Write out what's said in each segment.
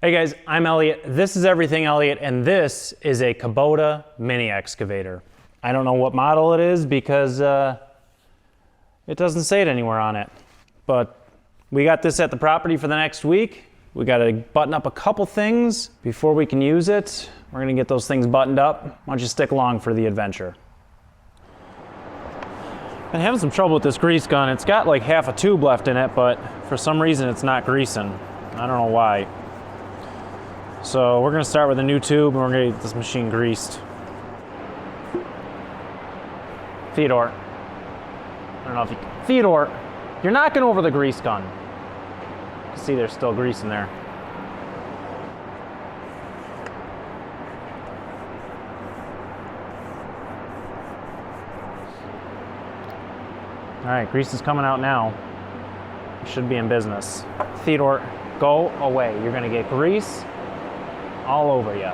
Hey guys, I'm Elliot. This is Everything Elliot, and this is a Kubota mini excavator. I don't know what model it is because it doesn't say it anywhere on it. But we got this at the property for the next week. We got to button up a couple things before we can use it. We're gonna get those things buttoned up. Why don't you stick along for the adventure? Been having some trouble with this grease gun. It's got like half a tube left in it, but for some reason it's not greasing. I don't know why. So we're gonna start with a new tube and we're gonna get this machine greased. Theodore. I don't know if you can. Theodore, you're knocking over the grease gun. You can see there's still grease in there. All right, grease is coming out now. You should be in business. Theodore, go away. You're gonna get grease all over you. I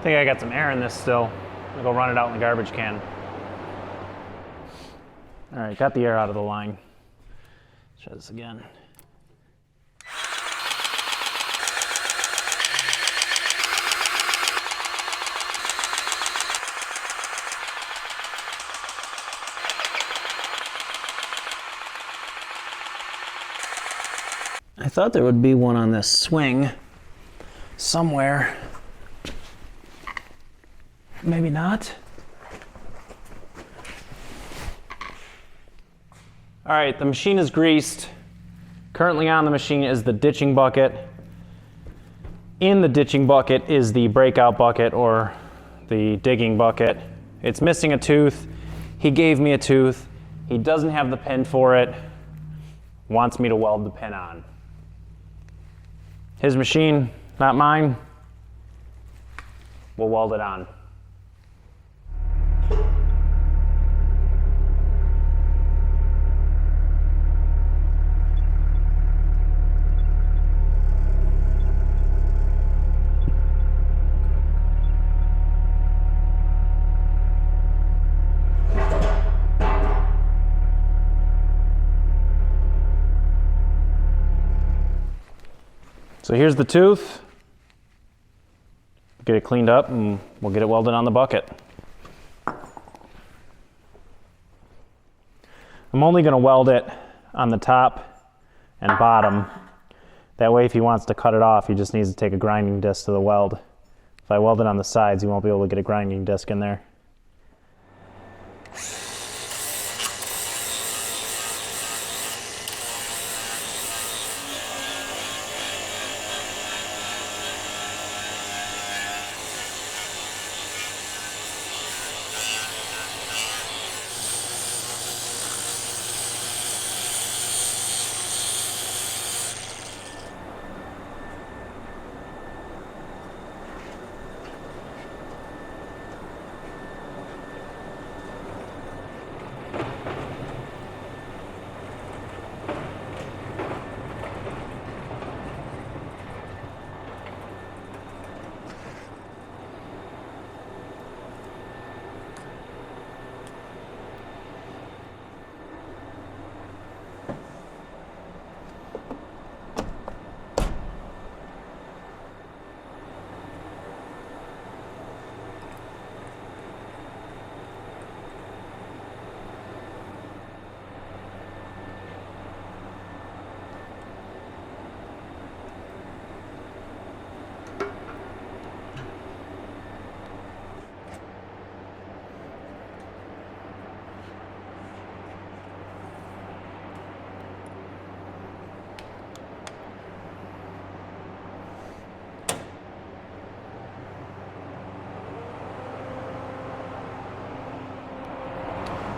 think I got some air in this still. I'm gonna go run it out in the garbage can. All right, got the air out of the line. Try this again. I thought there would be one on this swing somewhere. Maybe not. All right, the machine is greased. Currently on the machine is the ditching bucket. In the ditching bucket is the breakout bucket or the digging bucket. It's missing a tooth. He gave me a tooth. He doesn't have the pin for it. Wants me to weld the pin on. His machine, not mine. We'll weld it on. So here's the tooth. Get it cleaned up and we'll get it welded on the bucket. I'm only going to weld it on the top and bottom. That way if he wants to cut it off, he just needs to take a grinding disc to the weld. If I weld it on the sides, he won't be able to get a grinding disc in there.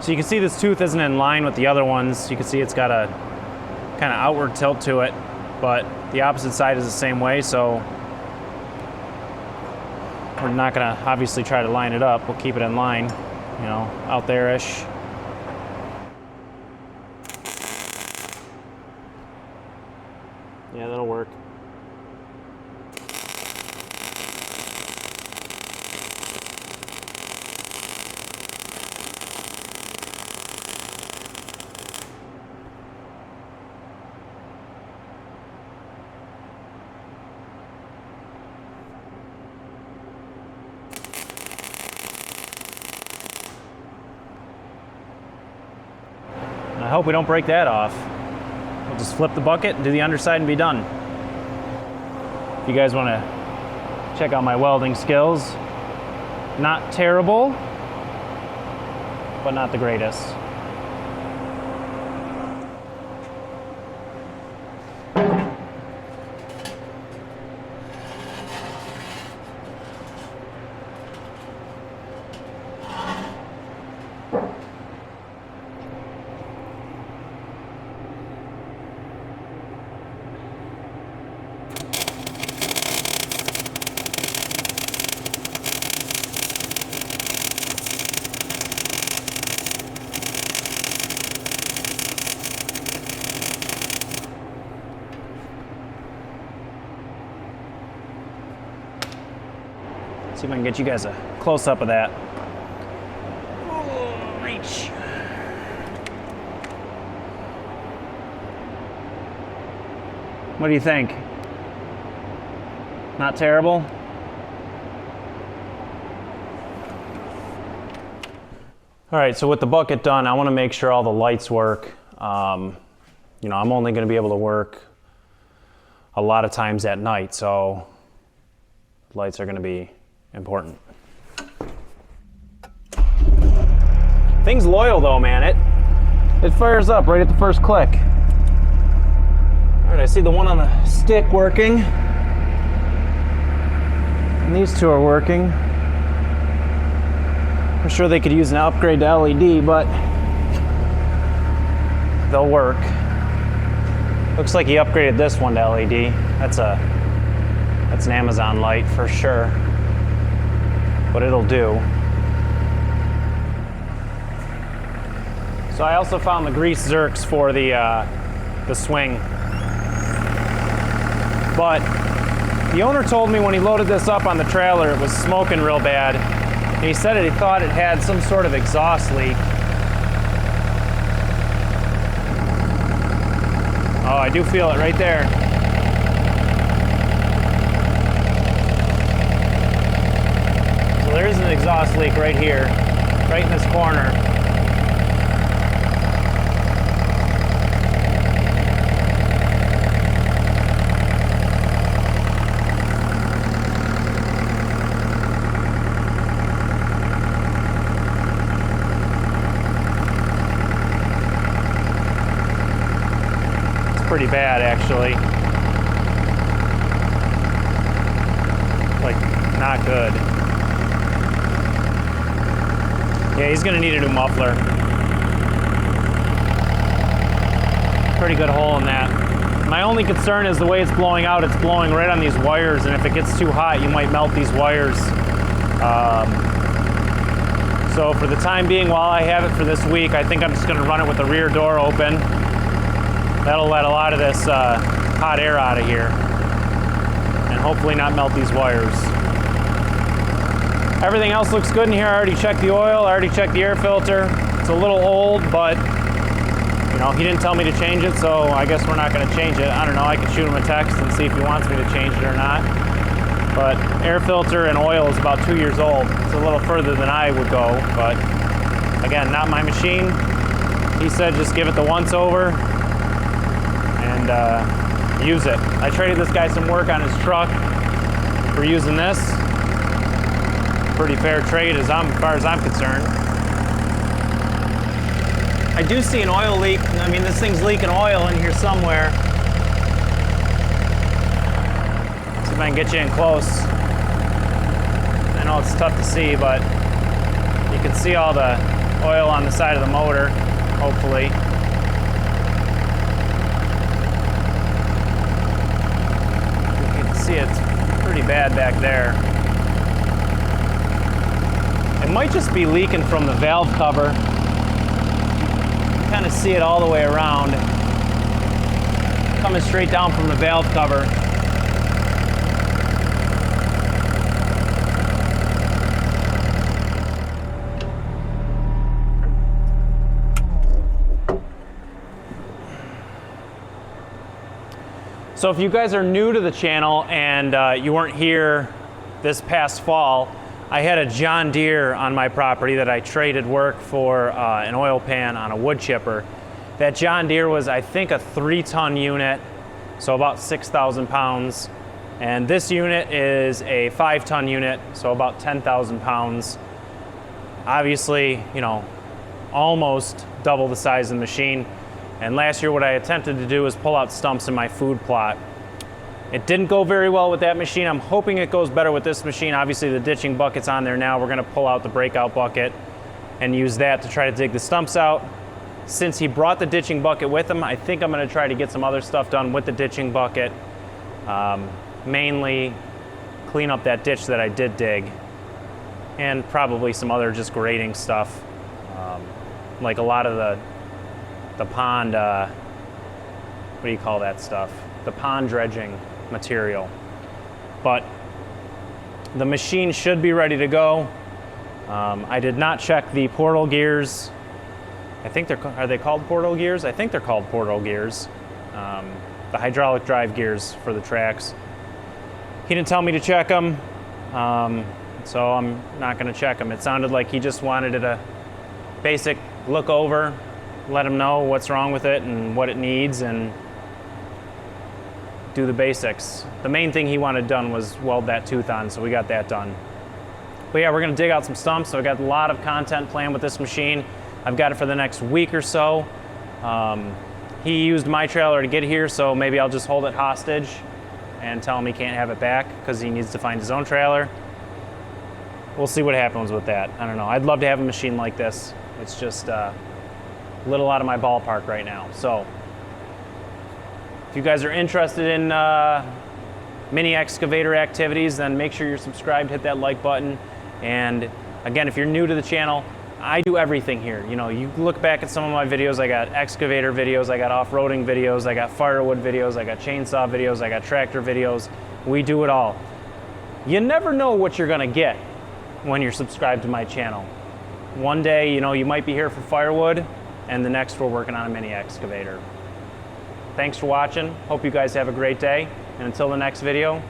So you can see this tooth isn't in line with the other ones. You can see it's got a kind of outward tilt to it, but the opposite side is the same way, so we're not gonna obviously try to line it up. We'll keep it in line, you know, out there-ish. Yeah, that'll work. I hope we don't break that off. We'll just flip the bucket, do the underside, and be done. If you guys want to check out my welding skills, not terrible, but not the greatest. See if I can get you guys a close-up of that. Oh, reach. What do you think? Not terrible? All right, so with the bucket done, I want to make sure all the lights work. You know, I'm only going to be able to work a lot of times at night, so lights are going to be important. Thing's loyal though, man. It fires up right at the first click. All right, I see the one on the stick working. And these two are working. I'm sure they could use an upgrade to LED, but they'll work. Looks like he upgraded this one to LED. That's an Amazon light for sure, but it'll do. So I also found the grease zerks for the swing. But the owner told me when he loaded this up on the trailer it was smoking real bad. And he said he thought it had some sort of exhaust leak. Oh, I do feel it right there. So there is an exhaust leak right here, right in this corner. Pretty bad, actually. Like, not good. Yeah, he's gonna need a new muffler. Pretty good hole in that. My only concern is the way it's blowing out. It's blowing right on these wires, and if it gets too hot, you might melt these wires. So for the time being, while I have it for this week, I think I'm just gonna run it with the rear door open. That'll let a lot of this hot air out of here and hopefully not melt these wires. Everything else looks good in here. I already checked the oil, I already checked the air filter. It's a little old, but you know, he didn't tell me to change it, so I guess we're not gonna change it. I don't know, I could shoot him a text and see if he wants me to change it or not. But air filter and oil is about 2 years old. It's a little further than I would go, but again, not my machine. He said just give it the once over and use it. I traded this guy some work on his truck for using this. Pretty fair trade as far as I'm concerned. I do see an oil leak. I mean, this thing's leaking oil in here somewhere. See if I can get you in close. I know it's tough to see, but you can see all the oil on the side of the motor, hopefully. See, it's pretty bad back there. It might just be leaking from the valve cover. You kind of see it all the way around. coming straight down from the valve cover. So if you guys are new to the channel and you weren't here this past fall, I had a John Deere on my property that I traded work for an oil pan on a wood chipper. That John Deere was, I think, a 3-ton unit, so about 6,000 pounds. And this unit is a 5-ton unit, so about 10,000 pounds. Obviously, you know, almost double the size of the machine. And last year what I attempted to do was pull out stumps in my food plot. It didn't go very well with that machine. I'm hoping it goes better with this machine. Obviously the ditching bucket's on there now. We're gonna pull out the breakout bucket and use that to try to dig the stumps out. Since he brought the ditching bucket with him, I think I'm gonna try to get some other stuff done with the ditching bucket. Mainly clean up that ditch that I did dig, and probably some other just grading stuff. Like a lot of the pond, what do you call that stuff? The pond dredging material. But the machine should be ready to go. I did not check the portal gears. I think are they called portal gears? I think they're called portal gears. The hydraulic drive gears for the tracks. He didn't tell me to check them, so I'm not gonna check them. It sounded like he just wanted it a basic look over, let him know what's wrong with it and what it needs, and do the basics. The main thing he wanted done was weld that tooth on, so we got that done. But yeah, we're gonna dig out some stumps, so I got a lot of content planned with this machine. I've got it for the next week or so. He used my trailer to get here, so maybe I'll just hold it hostage and tell him he can't have it back because he needs to find his own trailer. We'll see what happens with that. I don't know. I'd love to have a machine like this. It's just a little out of my ballpark right now. So if you guys are interested in mini excavator activities, then make sure you're subscribed, hit that like button. And again, if you're new to the channel, I do everything here. You know, you look back at some of my videos, I got excavator videos, I got off-roading videos, I got firewood videos, I got chainsaw videos, I got tractor videos. We do it all. You never know what you're gonna get when you're subscribed to my channel. One day, you know, you might be here for firewood, and the next we're working on a mini excavator. Thanks for watching. Hope you guys have a great day. And until the next video,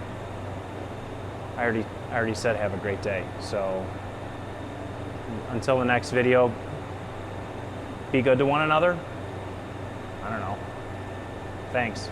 I already said have a great day. So until the next video, be good to one another. I don't know. Thanks.